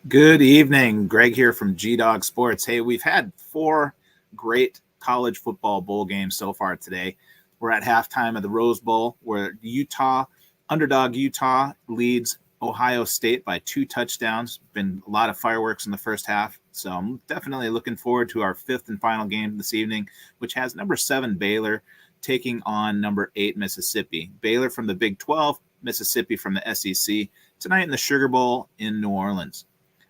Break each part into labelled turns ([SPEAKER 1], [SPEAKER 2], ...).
[SPEAKER 1] Good evening. Greg here from G-Dog Sports. Hey, we've had 4 great college football bowl games so far today. We're at halftime of the Rose Bowl where underdog Utah leads Ohio State by 2 touchdowns. Been a lot of fireworks in the first half. So I'm definitely looking forward to our 5th and final game this evening, which has number 7 Baylor taking on number 8 Mississippi. Baylor from the Big 12, Mississippi from the SEC, tonight in the Sugar Bowl in New Orleans.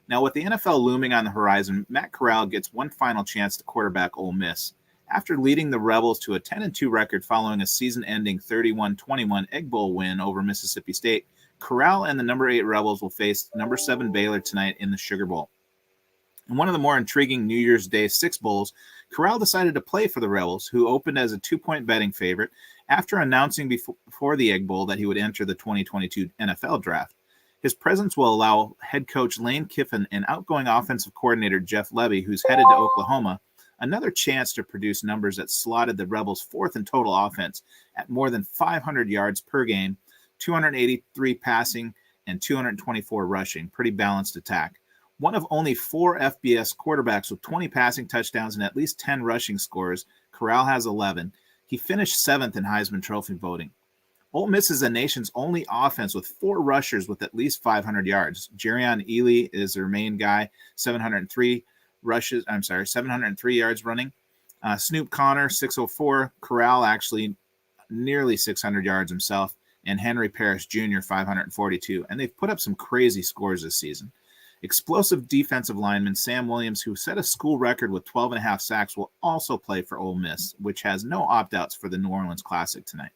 [SPEAKER 1] Now, with the NFL looming on the horizon, Matt Corral gets one final chance to quarterback Ole Miss. After leading the Rebels to a 10-2 record following a season-ending 31-21 Egg Bowl win over Mississippi State, Corral and the number 8 Rebels will face number 7 Baylor tonight in the Sugar Bowl. In one of the more intriguing New Year's Day 6 Bowls, Corral decided to play for the Rebels, who opened as a 2-point betting favorite after announcing before the Egg Bowl that he would enter the 2022 NFL Draft. His presence will allow head coach Lane Kiffin and outgoing offensive coordinator Jeff Lebby, who's headed to Oklahoma, another chance to produce numbers that slotted the Rebels' 4th in total offense at more than 500 yards per game, 283 passing, and 224 rushing. Pretty balanced attack. One of only 4 FBS quarterbacks with 20 passing touchdowns and at least 10 rushing scores, Corral has 11. He finished 7th in Heisman Trophy voting. Ole Miss is the nation's only offense with 4 rushers with at least 500 yards. Jerrion Ealy is their main guy, 703 yards running. Snoop Connor, 604. Corral actually nearly 600 yards himself. And Henry Parrish Jr., 542. And they've put up some crazy scores this season. Explosive defensive lineman Sam Williams, who set a school record with 12.5 sacks, will also play for Ole Miss, which has no opt-outs for the New Orleans Classic tonight.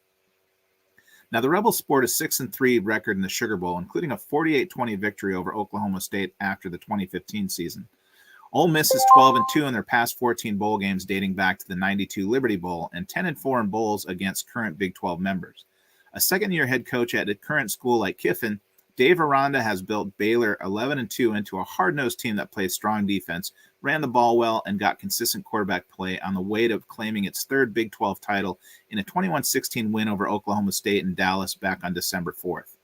[SPEAKER 1] Now, the Rebels sport a 6-3 record in the Sugar Bowl, including a 48-20 victory over Oklahoma State after the 2015 season. Ole Miss is 12-2 in their past 14 bowl games dating back to the 92 Liberty Bowl and 10-4 in bowls against current Big 12 members. A second-year head coach at a current school like Kiffin, Dave Aranda has built Baylor 11-2 into a hard-nosed team that plays strong defense, ran the ball well, and got consistent quarterback play on the way to claiming its 3rd Big 12 title in a 21-16 win over Oklahoma State and Dallas back on December 4th.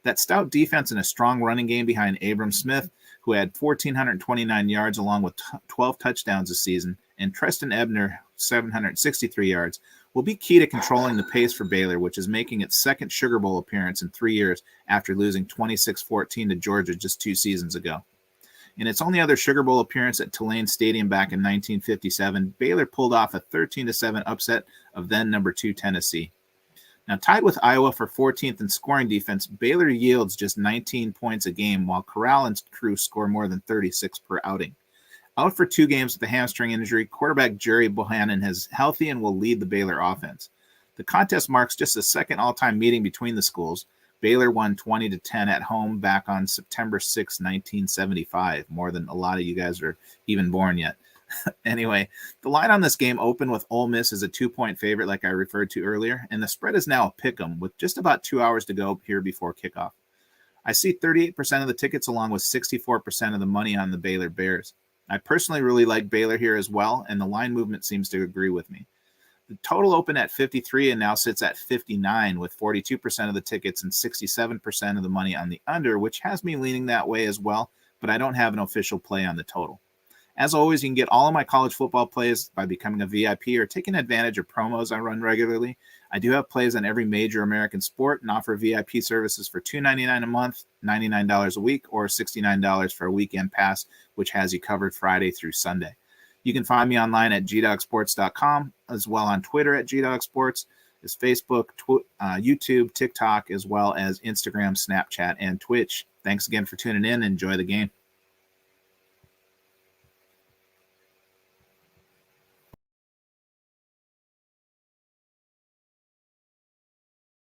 [SPEAKER 1] That stout defense and a strong running game behind Abram Smith, who had 1,429 yards along with 12 touchdowns this season, and Treston Ebner, 763 yards, will be key to controlling the pace for Baylor, which is making its 2nd Sugar Bowl appearance in 3 years after losing 26-14 to Georgia just 2 seasons ago. In its only other Sugar Bowl appearance at Tulane Stadium back in 1957, Baylor pulled off a 13-7 upset of then number 2 Tennessee. Now, tied with Iowa for 14th in scoring defense, Baylor yields just 19 points a game, while Corral and crew score more than 36 per outing. Out for 2 games with a hamstring injury, quarterback Jerry Bohannon is healthy and will lead the Baylor offense. The contest marks just the 2nd all-time meeting between the schools. Baylor won 20-10 at home back on September 6, 1975. More than a lot of you guys are even born yet. Anyway, the line on this game opened with Ole Miss as a 2-point favorite, like I referred to earlier, and the spread is now a pick'em with just about 2 hours to go here before kickoff. I see 38% of the tickets along with 64% of the money on the Baylor Bears. I personally really like Baylor here as well, and the line movement seems to agree with me. The total opened at 53 and now sits at 59 with 42% of the tickets and 67% of the money on the under, which has me leaning that way as well, but I don't have an official play on the total. As always, you can get all of my college football plays by becoming a VIP or taking advantage of promos I run regularly. I do have plays on every major American sport and offer VIP services for $2.99 a month, $99 a week, or $69 for a weekend pass, which has you covered Friday through Sunday. You can find me online at gdogsports.com, as well on Twitter at gdogsports, as Facebook, YouTube, TikTok, as well as Instagram, Snapchat, and Twitch. Thanks again for tuning in. Enjoy the game.